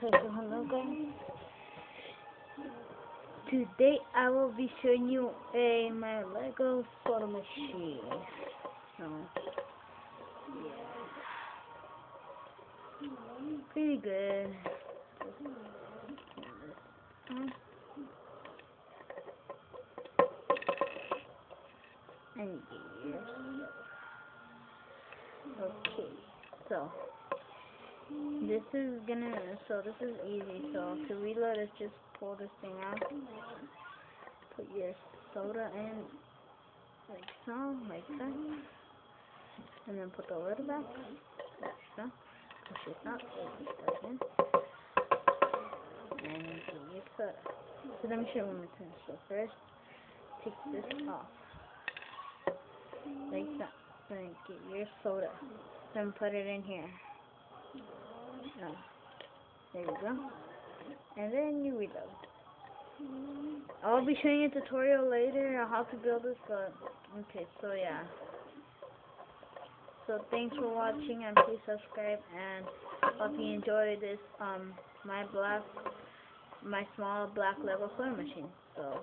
Okay, so hello guys. Today I will be showing you my Lego photo machine. So yeah, pretty good. And yes. Okay, so this is easy. So to reload is just pull this thing out, put your soda in like so, like that, and then put the lid back, like so, push it up, so it in, and get your soda. So let me show you one more time. So first, take this off, like that, then get your soda, then put it in here. There you go. And then you reload. I'll be showing you a tutorial later on how to build this, but okay, so yeah. So thanks for watching, and please subscribe, and hope you enjoy this my small black Lego photo machine. So